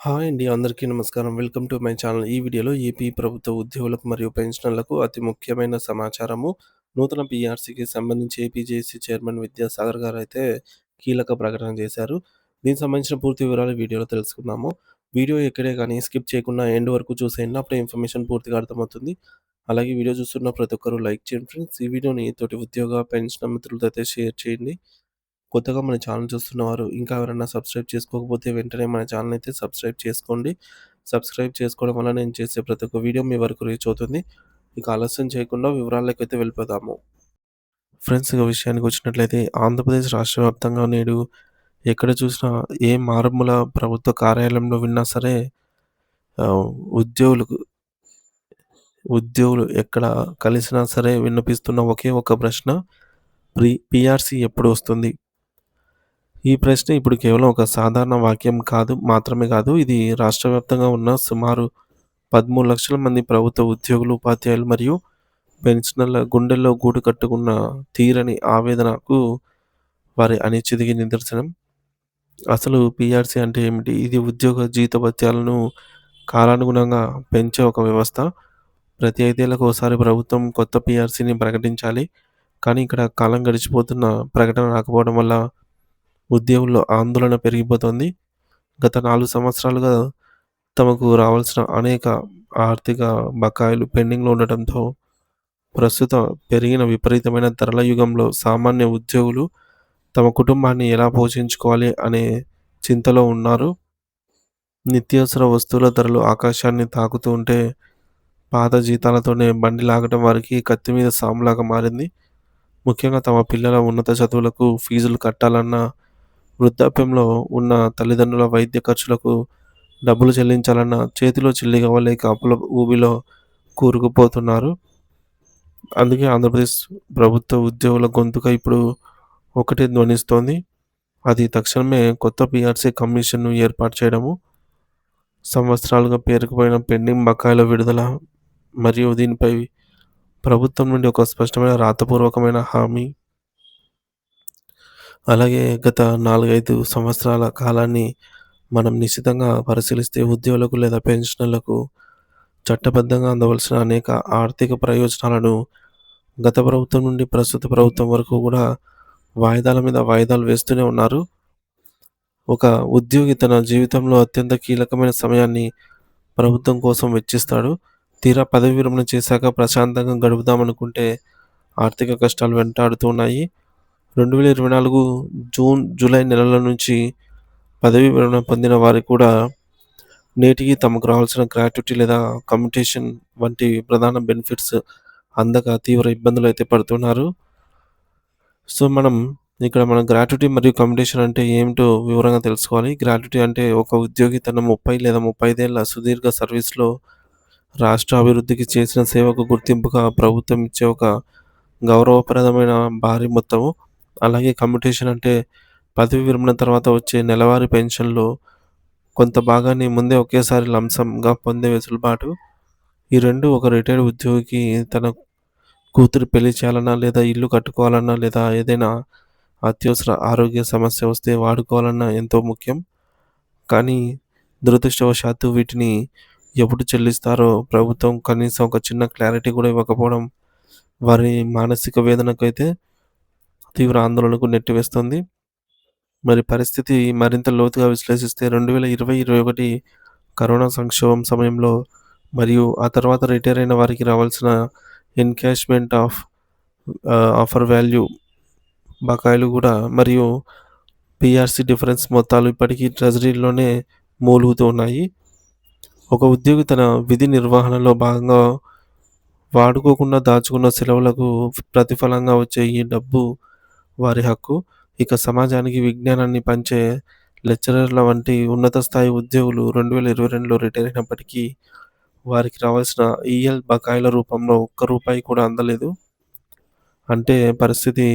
Hi అండి. అందరికీ నమస్కారం. Welcome to my channel. ఈ వీడియోలో ఏపీ ప్రభుత్వ ఉద్యోగులకు మరియు పెన్షనర్లకు అతి ముఖ్యమైన సమాచారము. నూతన పీఆర్సీకి సంబంధించి ఏపీజేఏసీ చైర్మన్ విద్యాసాగర్ గారైతే కీలక ప్రకటన చేశారు. దీనికి సంబంధించిన పూర్తి వివరాలు వీడియోలో తెలుసుకుందాము. వీడియో ఎక్కడే గానీ స్కిప్ చేయకుండా ఎండ్ వరకు చూసేయండి. అప్పుడే ఇన్ఫర్మేషన్ పూర్తిగా అర్థమవుతుంది. అలాగే వీడియో చూస్తున్న ప్రతి ఒక్కరు లైక్ చేయండి ఫ్రెండ్స్. ఈ వీడియోని తోటి ఉద్యోగ, పెన్షనర్ మిత్రులతో అయితే షేర్ చేయండి. కొత్తగా మన ఛానల్ చూస్తున్నవారు ఇంకా ఎవరైనా సబ్స్క్రైబ్ చేసుకోకపోతే వెంటనే మన ఛానల్ అయితే సబ్స్క్రైబ్ చేసుకోండి. సబ్స్క్రైబ్ చేసుకోవడం వల్ల నేను చేసే ప్రతి ఒక్క వీడియో మీ వరకు రీచ్ అవుతుంది. ఇక ఆలస్యం చేయకుండా వివరాల్లోకైతే వెళ్ళిపోదాము. ఫ్రెండ్స్ ఇక విషయానికి వచ్చినట్లయితే ఆంధ్రప్రదేశ్ రాష్ట్ర వ్యాప్తంగా నేడు ఎక్కడ చూసినా ఏ మారుమూల ప్రభుత్వ కార్యాలయంలో విన్నా సరే ఆహ్, ఉద్యోగులకు ఉద్యోగులు ఎక్కడ కలిసినా సరే విన్నపిస్తున్న ఒకే ఒక ప్రశ్న పీఆర్సీ ఎప్పుడు వస్తుంది? ఈ ప్రశ్న ఇప్పుడు కేవలం ఒక సాధారణ వాక్యం మాత్రమే కాదు. ఇది రాష్ట్ర వ్యాప్తంగా ఉన్న సుమారు 13,00,000 మంది ప్రభుత్వ ఉద్యోగులు, ఉపాధ్యాయులు మరియు పెన్షనర్ల గుండెల్లో గూడు కట్టుకున్న తీరని ఆవేదనకు వారి అనిశ్చితికి నిదర్శనం. అసలు పీఆర్సీ అంటే ఏమిటి? ఇది ఉద్యోగ జీతభత్యాలను కాలానుగుణంగా పెంచే ఒక వ్యవస్థ. ప్రతి 5 ఏళ్లకు ఒకసారి ప్రభుత్వం కొత్త పీఆర్సీని ప్రకటించాలి. కానీ ఇక్కడ కాలం గడిచిపోతున్న ప్రకటన రాకపోవడం వల్ల ఉద్యోగుల్లో ఆందోళన పెరిగిపోతోంది. గత 4 సంవత్సరాలుగా తమకు రావాల్సిన అనేక ఆర్థిక బకాయిలు పెండింగ్‌లో ఉండటంతో, ప్రస్తుత పెరిగిన విపరీతమైన ధరల యుగంలో సామాన్య ఉద్యోగులు తమ కుటుంబాన్ని ఎలా పోషించుకోవాలి అనే చింతలో ఉన్నారు. నిత్యావసర వస్తువుల ధరలు ఆకాశాన్ని తాకుతూ ఉంటే, పాత జీతాలతోనే బండి లాగడం వారికి కత్తి మీద సాములాగా మారింది. ముఖ్యంగా తమ పిల్లల ఉన్నత చదువులకు ఫీజులు కట్టాలన్నా, వృద్ధాప్యంలో ఉన్న తల్లిదండ్రుల వైద్య ఖర్చులకు డబ్బులు చెల్లించాలన్నా చేతిలో చిల్లిగవ్వలేక అప్పుల ఊబిలో కూరుకుపోతున్నారు. అందుకే ఆంధ్రప్రదేశ్ ప్రభుత్వ ఉద్యోగుల గొంతుక ఇప్పుడు ఒకటే ధ్వనిస్తోంది. అది తక్షణమే కొత్త పీఆర్సీ కమిషన్‌ను ఏర్పాటు చేయడము, సంవత్సరాలుగా పేరుకుపోయిన పెండింగ్ బకాయిల విడుదల మరియు దీనిపై ప్రభుత్వం నుండి ఒక స్పష్టమైన రాతపూర్వకమైన హామీ. అలాగే గత 4, 5 సంవత్సరాల కాలాన్ని మనం నిశితంగా పరిశీలిస్తే ఉద్యోగులకు లేదా పెన్షనర్లకు చట్టబద్ధంగా అందవలసిన అనేక ఆర్థిక ప్రయోజనాలను గత ప్రభుత్వం నుండి ప్రస్తుత ప్రభుత్వం వరకు కూడా వాయిదాల మీద వాయిదాలు వేస్తూనే ఉన్నారు. ఒక ఉద్యోగి తన జీవితంలో అత్యంత కీలకమైన సమయాన్ని ప్రభుత్వం కోసం వెచ్చిస్తాడు. తీరా పదవి విరమణ చేశాక ప్రశాంతంగా గడుపుదామనుకుంటే ఆర్థిక కష్టాలు వెంటాడుతూ ఉన్నాయి. 2024 జూన్, జూలై నెలల నుంచి పదవీ విరమణ పొందిన వారు కూడా నేటికి తమకు రావాల్సిన గ్రాట్యుటీ లేదా కమ్యుటేషన్ వంటి ప్రధాన బెనిఫిట్స్ అందక తీవ్ర ఇబ్బందులైతే పడుతున్నారు. సో, మనం గ్రాట్యుటీ మరియు కమ్యుటేషన్ అంటే ఏమిటో వివరంగా తెలుసుకోవాలి. గ్రాట్యుటీ అంటే ఒక ఉద్యోగి తన 30 లేదా 35 ఏళ్ల సుదీర్ఘ సర్వీస్‌లో రాష్ట్ర అభివృద్ధికి చేసిన సేవకు గుర్తింపుగా ప్రభుత్వం ఇచ్చే ఒక గౌరవప్రదమైన భారీ మొత్తము. అలాగే కమ్యుటేషన్ అంటే పదవీ విరమణ తర్వాత వచ్చే నెలవారీ పెన్షన్‌లో కొంత భాగాన్ని ముందే ఒకేసారి లంసంగా పొందే వెసులుబాటు. ఈ 2 ఒక రిటైర్డ్ ఉద్యోగికి తన కూతురు పెళ్లి చేయాలన్నా, లేదా ఇల్లు కట్టుకోవాలన్నా, లేదా ఏదైనా అత్యవసర ఆరోగ్య సమస్య వస్తే వాడుకోవాలన్నా ఎంతో ముఖ్యం. కానీ దురదృష్టవశాత్తు వీటిని ఎప్పుడు చెల్లిస్తారో ప్రభుత్వం కనీసం ఒక చిన్న క్లారిటీ కూడా ఇవ్వకపోవడం వారి మానసిక వేదనకైతే తీవ్ర ఆందోళనకు నెట్టివేస్తుంది. మరి పరిస్థితి మరింత లోతుగా విశ్లేషిస్తే 2020, 21 కరోనా సంక్షోభం సమయంలో మరియు ఆ తర్వాత రిటైర్ అయిన వారికి రావాల్సిన ఎన్‌కాష్‌మెంట్ ఆఫర్ వాల్యూ బకాయిలు గూడా మరియు పీఆర్సీ డిఫరెన్స్ మొత్తాలు ఇప్పటికీ ట్రెజరీలోనే మూలుగుతూ ఉన్నాయి. ఒక ఉద్యోగి తన విధి నిర్వహణలో భాగంగా వాడుకోకుండా దాచుకున్న సెలవులకు ప్రతిఫలంగా వచ్చే ఈ డబ్బు వారి హక్కు. ఇక సమాజానికి విజ్ఞానాన్ని పంచే లెక్చరర్ల వంటి ఉన్నత స్థాయి ఉద్యోగులు 2022లో రిటైర్ అయినప్పటికీ వారికి రావాల్సిన ఈఎల్ బకాయిల రూపంలో ఒక్క రూపాయి కూడా అందలేదు. అంటే పరిస్థితి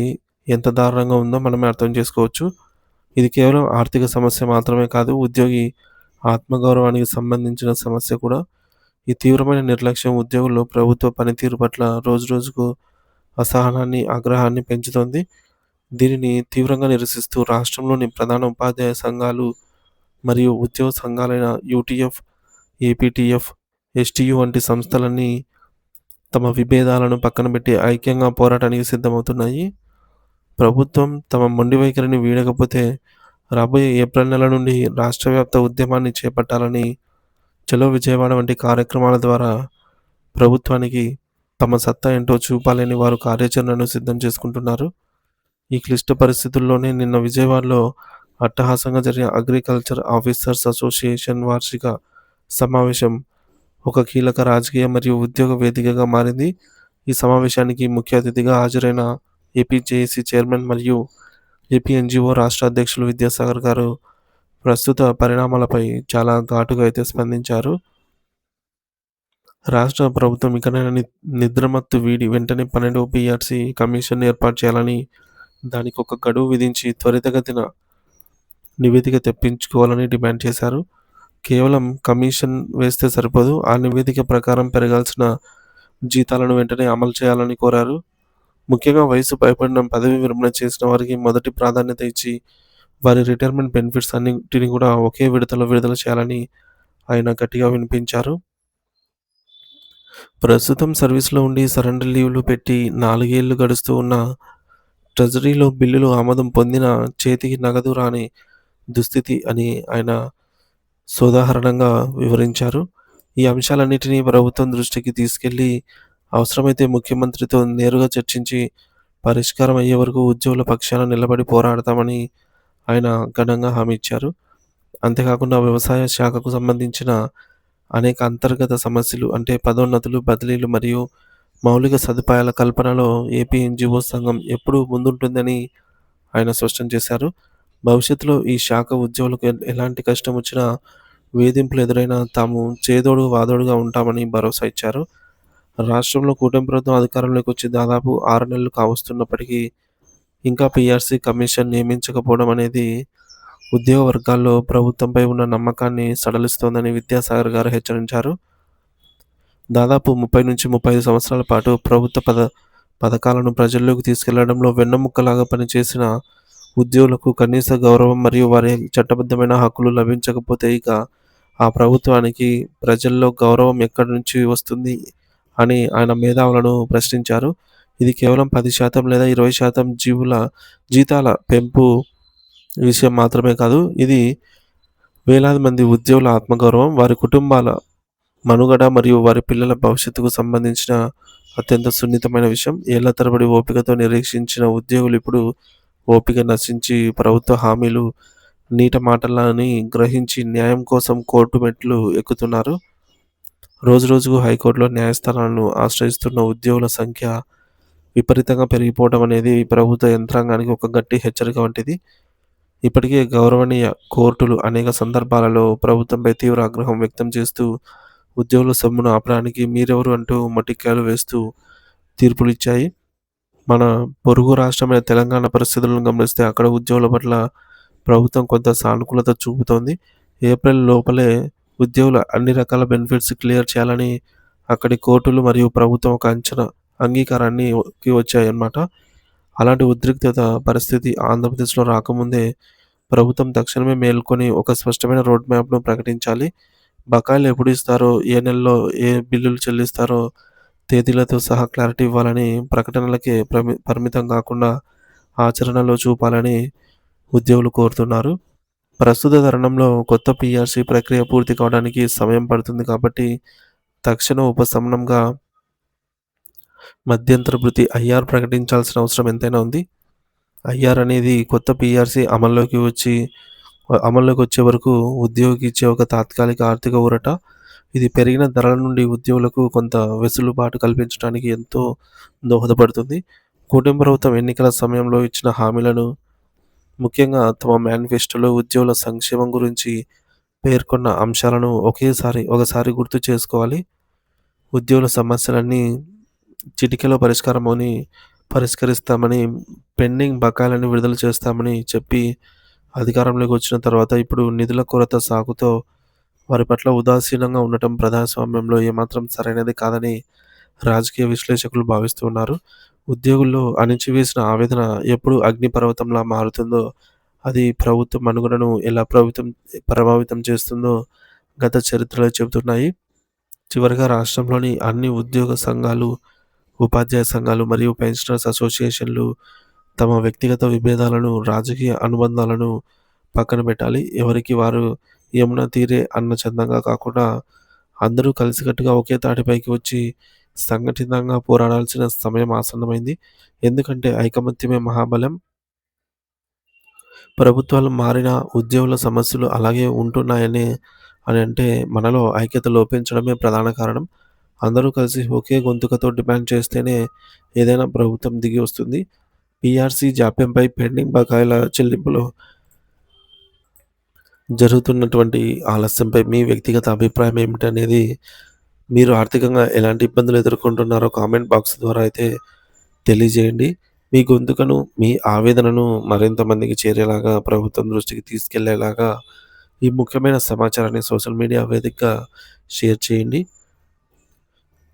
ఎంత దారుణంగా ఉందో మనమే అర్థం చేసుకోవచ్చు. ఇది కేవలం ఆర్థిక సమస్య మాత్రమే కాదు, ఉద్యోగి ఆత్మగౌరవానికి సంబంధించిన సమస్య కూడా. ఈ తీవ్రమైన నిర్లక్ష్యం ఉద్యోగుల్లో ప్రభుత్వ పనితీరు పట్ల రోజురోజుకు అసహనాన్ని, ఆగ్రహాన్ని పెంచుతోంది. దీనిని తీవ్రంగా నిరసిస్తూ రాష్ట్రంలోని ప్రధాన ఉపాధ్యాయ సంఘాలు మరియు ఉద్యోగ సంఘాలైన యూటీఎఫ్, ఏపీటీఎఫ్, ఎస్టీయూ వంటి సంస్థలన్నీ తమ విభేదాలను పక్కన పెట్టి ఐక్యంగా పోరాటానికి సిద్ధమవుతున్నాయి. ప్రభుత్వం తమ మొండి వైఖరిని వీడకపోతే రాబోయే ఏప్రిల్ నెల నుండి రాష్ట్ర వ్యాప్త ఉద్యమాన్ని చేపట్టాలని చలో విజయవాడ వంటి కార్యక్రమాల ద్వారా ప్రభుత్వానికి తమ సత్తా ఏంటో చూపాలని వారు కార్యాచరణను సిద్ధం చేసుకుంటున్నారు. ఈ క్లిష్ట పరిస్థితుల్లోనే నిన్న విజయవాడలో అట్టహాసంగా జరిగిన అగ్రికల్చర్ ఆఫీసర్స్ అసోసియేషన్ వార్షిక సమావేశం ఒక కీలక రాజకీయ మరియు ఉద్యోగ వేదికగా మారింది. ఈ సమావేశానికి ముఖ్య అతిథిగా హాజరైన ఏపీ జేఏసీ చైర్మన్ మరియు ఏపీ ఎన్‌జీఓ రాష్ట్ర అధ్యక్షులు విద్యాసాగర్ గారు ప్రస్తుత పరిణామాలపై చాలా ఘాటుగా అయితే స్పందించారు. రాష్ట్ర ప్రభుత్వం ఇకనైనా నిద్రమత్తు వీడి వెంటనే 12వ పీఆర్సీ కమిషన్ ఏర్పాటు చేయాలని, దానికి ఒక గడువు విధించి త్వరితగతిన నివేదిక తెప్పించుకోవాలని డిమాండ్ చేశారు. కేవలం కమిషన్ వేస్తే సరిపోదు, ఆ నివేదిక ప్రకారం పెరగాల్సిన జీతాలను వెంటనే అమలు చేయాలని కోరారు. ముఖ్యంగా వయసు పైబడిన పదవీ విరమణ చేసిన వారికి మొదటి ప్రాధాన్యత ఇచ్చి వారి రిటైర్మెంట్ బెనిఫిట్స్ అన్నిటిని కూడా ఒకే విడతలో విడుదల చేయాలని ఆయన గట్టిగా వినిపించారు. ప్రస్తుతం సర్వీస్‌లో ఉండి సరెండర్ లీవ్‌లు పెట్టి 4 ఏళ్లు గడుస్తూ ఉన్నా ట్రెజరీలో బిల్లులు ఆమోదం పొందినా చేతికి నగదు రాని దుస్థితి అని ఆయన సోదాహరణంగా వివరించారు. ఈ అంశాలన్నిటినీ ప్రభుత్వం దృష్టికి తీసుకెళ్లి అవసరమైతే ముఖ్యమంత్రితో నేరుగా చర్చించి పరిష్కారం అయ్యే వరకు ఉద్యోగుల పక్షాన నిలబడి పోరాడతామని ఆయన ఘనంగా హామీ ఇచ్చారు. అంతేకాకుండా వ్యవసాయ శాఖకు సంబంధించిన అనేక అంతర్గత సమస్యలు అంటే పదోన్నతులు, బదిలీలు మరియు మౌలిక సదుపాయాల కల్పనలో ఏపీ ఎన్‌జీఓ సంఘం ఎప్పుడూ ముందుంటుందని ఆయన స్పష్టం చేశారు. భవిష్యత్తులో ఈ శాఖ ఉద్యోగులకు ఎలాంటి కష్టం వచ్చినా, వేధింపులు ఎదురైనా తాము చేదోడు వాదోడుగా ఉంటామని భరోసా ఇచ్చారు. రాష్ట్రంలో కూటమి ప్రభుత్వం అధికారంలోకి వచ్చి దాదాపు 6 నెలలు కావస్తున్నప్పటికీ ఇంకా పీఆర్సీ కమిషన్ నియమించకపోవడం అనేది ఉద్యోగ వర్గాల్లో ప్రభుత్వంపై ఉన్న నమ్మకాన్ని సడలిస్తోందని విద్యాసాగర్ గారు హెచ్చరించారు. దాదాపు 30-35 సంవత్సరాల పాటు ప్రభుత్వ పథకాలను ప్రజల్లోకి తీసుకెళ్లడంలో వెన్నెముక్కలాగా పనిచేసిన ఉద్యోగులకు కనీస గౌరవం మరియు వారి చట్టబద్ధమైన హక్కులు లభించకపోతే ఇక ఆ ప్రభుత్వానికి ప్రజల్లో గౌరవం ఎక్కడి నుంచి వస్తుంది అని ఆయన మేధావులను ప్రశ్నించారు. ఇది కేవలం 10% లేదా 20% జీతాల పెంపు విషయం మాత్రమే కాదు. ఇది వేలాది మంది ఉద్యోగుల ఆత్మగౌరవం, వారి కుటుంబాల మనుగడ మరియు వారి పిల్లల భవిష్యత్తుకు సంబంధించిన అత్యంత సున్నితమైన విషయం. ఏళ్ల తరబడి ఓపికతో నిరీక్షించిన ఉద్యోగులు ఇప్పుడు ఓపిక నశించి ప్రభుత్వ హామీలు నీట మాటలని గ్రహించి న్యాయం కోసం కోర్టు మెట్లు ఎక్కుతున్నారు. రోజురోజుకు హైకోర్టులో న్యాయస్థానాలను ఆశ్రయిస్తున్న ఉద్యోగుల సంఖ్య విపరీతంగా పెరిగిపోవడం అనేది ప్రభుత్వ యంత్రాంగానికి ఒక గట్టి హెచ్చరిక వంటిది. ఇప్పటికే గౌరవనీయ కోర్టులు అనేక సందర్భాలలో ప్రభుత్వంపై తీవ్ర ఆగ్రహం వ్యక్తం చేస్తూ ఉద్యోగుల సొమ్మును ఆపడానికి మీరెవరు అంటూ మొటిక్కాయలు వేస్తూ తీర్పులిచ్చాయి. మన పొరుగు రాష్ట్రమైన తెలంగాణ పరిస్థితులను గమనిస్తే అక్కడ ఉద్యోగుల పట్ల ప్రభుత్వం కొంత సానుకూలత చూపుతోంది. ఏప్రిల్ లోపలే ఉద్యోగుల అన్ని రకాల బెనిఫిట్స్ క్లియర్ చేయాలని అక్కడి కోర్టులు మరియు ప్రభుత్వం ఒక అంగీకారానికి వచ్చాయన్నమాట. అలాంటి ఉద్రిక్తత పరిస్థితి ఆంధ్రప్రదేశ్లో రాకముందే ప్రభుత్వం తక్షణమే మేల్కొని ఒక స్పష్టమైన రోడ్ మ్యాప్‌ను ప్రకటించాలి. బకాయిలు ఎప్పుడు ఇస్తారో, ఏ నెలలో ఏ బిల్లులు చెల్లిస్తారో తేదీలతో సహా క్లారిటీ ఇవ్వాలని, ప్రకటనలకే పరిమితం కాకుండా ఆచరణలో చూపాలని ఉద్యోగులు కోరుతున్నారు. ప్రస్తుత తరుణంలో కొత్త పీఆర్సీ ప్రక్రియ పూర్తి కావడానికి సమయం పడుతుంది కాబట్టి తక్షణ ఉపశమనంగా మధ్యంతర భృతి ఐఆర్ ప్రకటించాల్సిన అవసరం ఎంతైనా ఉంది. ఐఆర్ అనేది కొత్త పీఆర్సీ అమల్లోకి వచ్చే వరకు ఉద్యోగికి ఇచ్చే ఒక తాత్కాలిక ఆర్థిక ఊరట. ఇది పెరిగిన ధరల నుండి ఉద్యోగులకు కొంత వెసులుబాటు కల్పించడానికి ఎంతో దోహదపడుతుంది. కూటమి ప్రభుత్వం ఎన్నికల సమయంలో ఇచ్చిన హామీలను, ముఖ్యంగా తమ మేనిఫెస్టోలో ఉద్యోగుల సంక్షేమం గురించి పేర్కొన్న అంశాలను ఒకసారి గుర్తు చేసుకోవాలి. ఉద్యోగుల సమస్యలన్నీ చిటికెలో పరిష్కరిస్తామని, పెండింగ్ బకాయిలను విడుదల చేస్తామని చెప్పి అధికారంలోకి వచ్చిన తర్వాత ఇప్పుడు నిధుల కొరత సాకుతో వారి పట్ల ఉదాసీనంగా ఉండటం ప్రజాస్వామ్యంలో ఏమాత్రం సరైనది కాదని రాజకీయ విశ్లేషకులు భావిస్తున్నారు. ఉద్యోగుల్లో అణిచివేసిన ఆవేదన ఎప్పుడు అగ్నిపర్వతంలా మారుతుందో అది ప్రభుత్వ మనుగడను ఎలా ప్రభావితం చేస్తుందో గత చరిత్రలో చెబుతున్నాయి. చివరగా రాష్ట్రంలోని అన్ని ఉద్యోగ సంఘాలు, ఉపాధ్యాయ సంఘాలు మరియు పెన్షనర్స్ అసోసియేషన్‌లు తమ వ్యక్తిగత విభేదాలను, రాజకీయ అనుబంధాలను పక్కన పెట్టాలి. ఎవరికి వారు యమున తీరే అన్న చందంగా కాకుండా అందరూ కలిసికట్టుగా ఒకే తాటిపైకి వచ్చి సంఘటితంగా పోరాడాల్సిన సమయం ఆసన్నమైంది. ఎందుకంటే ఐకమత్యమే మహాబలం. ప్రభుత్వాలు మారినా ఉద్యోగుల సమస్యలు అలాగే అని అంటే మనలో ఐక్యత లోపించడమే ప్రధాన కారణం. అందరూ కలిసి ఒకే గొంతుకతో డిమాండ్ చేస్తేనే ఏదైనా ప్రభుత్వం దిగి వస్తుంది. పీఆర్సీ జాప్యంపై పెండింగ్ బకాయిల చెల్లింపులో జరుగుతున్నటువంటి ఆలస్యంపై మీ వ్యక్తిగత అభిప్రాయం ఏమిటనేది, మీరు ఆర్థికంగా ఎలాంటి ఇబ్బందులు ఎదుర్కొంటున్నారో కామెంట్ బాక్స్ ద్వారా అయితే తెలియజేయండి. మీ గొంతుకను, మీ ఆవేదనను మరింత మందికి చేరేలాగా, ప్రభుత్వం దృష్టికి తీసుకెళ్లేలాగా ఈ ముఖ్యమైన సమాచారాన్ని సోషల్ మీడియా వేదికగా షేర్ చేయండి.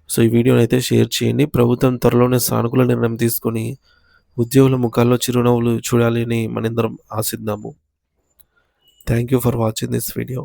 ఈ వీడియోనైతే షేర్ చేయండి. ప్రభుత్వం త్వరలోనే సానుకూల నిర్ణయం తీసుకొని ఉద్యోగుల ముఖాల్లో చిరునవ్వులు చూడాలి అని మనందరం ఆశిద్దాము. Thank you for watching this video.